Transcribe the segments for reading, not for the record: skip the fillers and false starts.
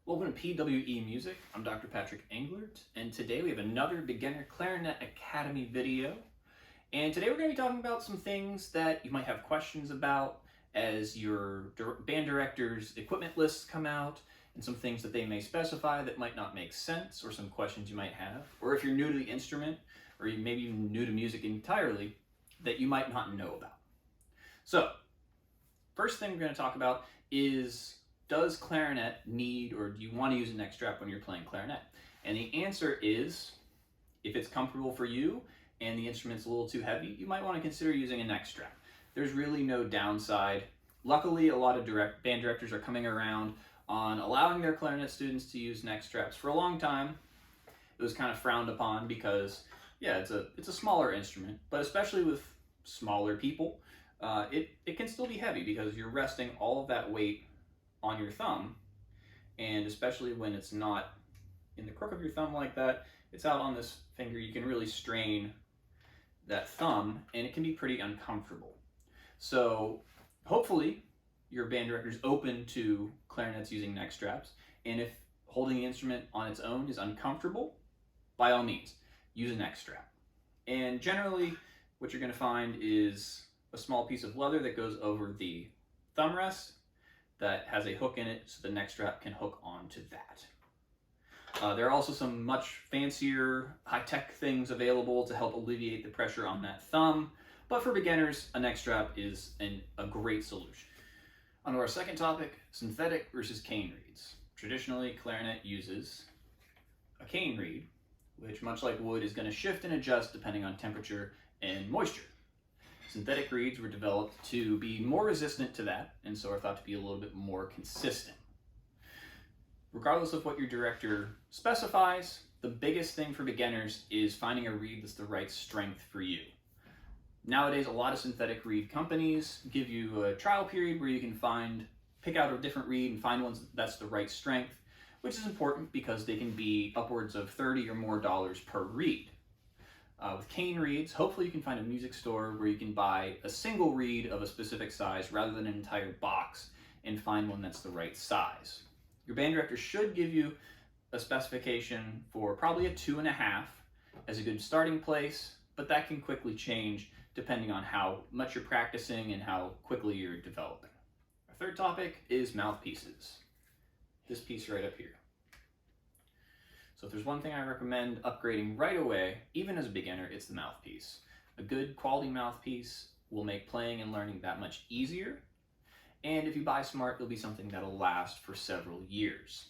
Welcome to PWE Music. I'm Dr. Patrick Englert, and today we have another Beginner Clarinet Academy video. And today we're going to be talking about some things that you might have questions about as your band director's equipment lists come out, and some things that they may specify that might not make sense, or some questions you might have. Or if you're new to the instrument, or maybe even new to music entirely, that you might not know about. So, first thing we're going to talk about is, does clarinet need, or do you want to use a neck strap when you're playing clarinet? And the answer is, if it's comfortable for you and the instrument's a little too heavy, you might want to consider using a neck strap. There's really no downside. Luckily, a lot of band directors are coming around on allowing their clarinet students to use neck straps. For a long time, it was kind of frowned upon because, yeah, it's a smaller instrument, but especially with smaller people, it can still be heavy because you're resting all of that weight on your thumb, and especially when it's not in the crook of your thumb like that, it's out on this finger, you can really strain that thumb and it can be pretty uncomfortable. So hopefully your band director is open to clarinets using neck straps, and if holding the instrument on its own is uncomfortable, by all means use a neck strap. And generally what you're going to find is a small piece of leather that goes over the thumb rest that has a hook in it, so the neck strap can hook onto that. There are also some much fancier, high-tech things available to help alleviate the pressure on that thumb, but for beginners, a neck strap is a great solution. On to our second topic, synthetic versus cane reeds. Traditionally, clarinet uses a cane reed, which, much like wood, is going to shift and adjust depending on temperature and moisture. Synthetic reeds were developed to be more resistant to that, and so are thought to be a little bit more consistent. Regardless of what your director specifies, the biggest thing for beginners is finding a reed that's the right strength for you. Nowadays, a lot of synthetic reed companies give you a trial period where you can pick out a different reed and find one that's the right strength, which is important because they can be upwards of $30 or more per reed. With cane reeds, hopefully you can find a music store where you can buy a single reed of a specific size rather than an entire box and find one that's the right size. Your band director should give you a specification for probably a 2.5 as a good starting place, but that can quickly change depending on how much you're practicing and how quickly you're developing. Our third topic is mouthpieces. This piece right up here. So if there's one thing I recommend upgrading right away, even as a beginner, it's the mouthpiece. A good quality mouthpiece will make playing and learning that much easier. And if you buy smart, it'll be something that'll last for several years.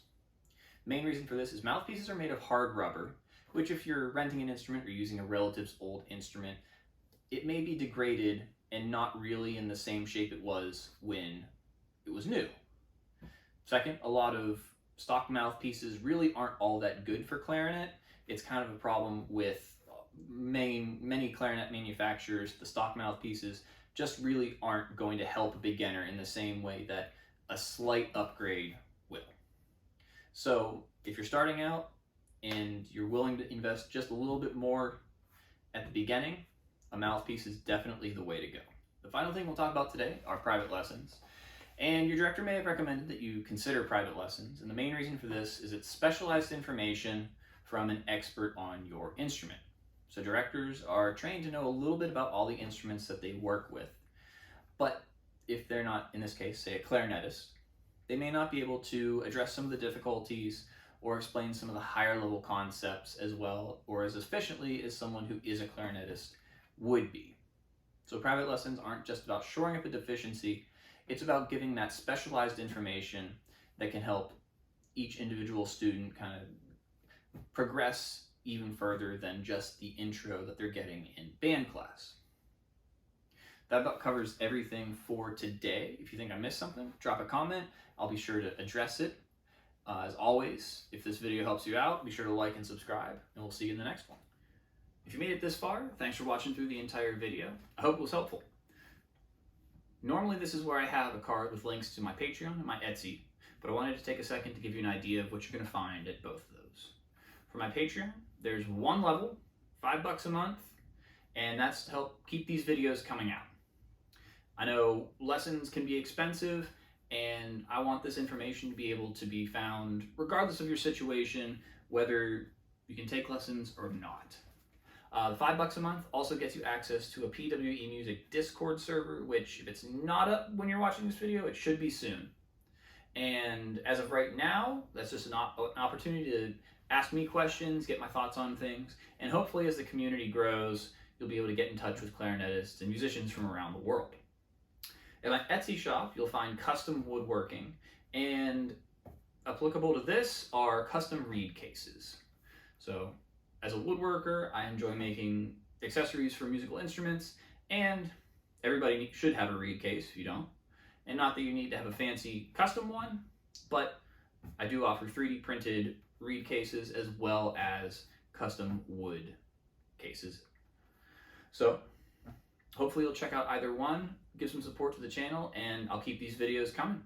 Main reason for this is mouthpieces are made of hard rubber, which if you're renting an instrument or using a relative's old instrument, it may be degraded and not really in the same shape it was when it was new. Second, a lot of stock mouthpieces really aren't all that good for clarinet. It's kind of a problem with many clarinet manufacturers. The stock mouthpieces just really aren't going to help a beginner in the same way that a slight upgrade will. So if you're starting out and you're willing to invest just a little bit more at the beginning, a mouthpiece is definitely the way to go. The final thing we'll talk about today are private lessons. And your director may have recommended that you consider private lessons, and the main reason for this is it's specialized information from an expert on your instrument. So directors are trained to know a little bit about all the instruments that they work with, but if they're not, in this case, say a clarinetist, they may not be able to address some of the difficulties or explain some of the higher level concepts as well or as efficiently as someone who is a clarinetist would be. So private lessons aren't just about shoring up a deficiency. It's about giving that specialized information that can help each individual student kind of progress even further than just the intro that they're getting in band class. That about covers everything for today. If you think I missed something, drop a comment. I'll be sure to address it. As always, if this video helps you out, be sure to like and subscribe, and we'll see you in the next one. If you made it this far, thanks for watching through the entire video. I hope it was helpful. Normally this is where I have a card with links to my Patreon and my Etsy, but I wanted to take a second to give you an idea of what you're going to find at both of those. For my Patreon, there's one level, $5 a month, and that's to help keep these videos coming out. I know lessons can be expensive, and I want this information to be able to be found regardless of your situation, whether you can take lessons or not. The $5 a month also gets you access to a PWE Music Discord server, which if it's not up when you're watching this video, it should be soon. And as of right now, that's just an opportunity to ask me questions, get my thoughts on things, and hopefully as the community grows, you'll be able to get in touch with clarinetists and musicians from around the world. At my Etsy shop, you'll find custom woodworking, and applicable to this are custom reed cases. So as a woodworker, I enjoy making accessories for musical instruments, and everybody should have a reed case if you don't. And not that you need to have a fancy custom one, but I do offer 3D printed reed cases as well as custom wood cases. So hopefully you'll check out either one, give some support to the channel, and I'll keep these videos coming.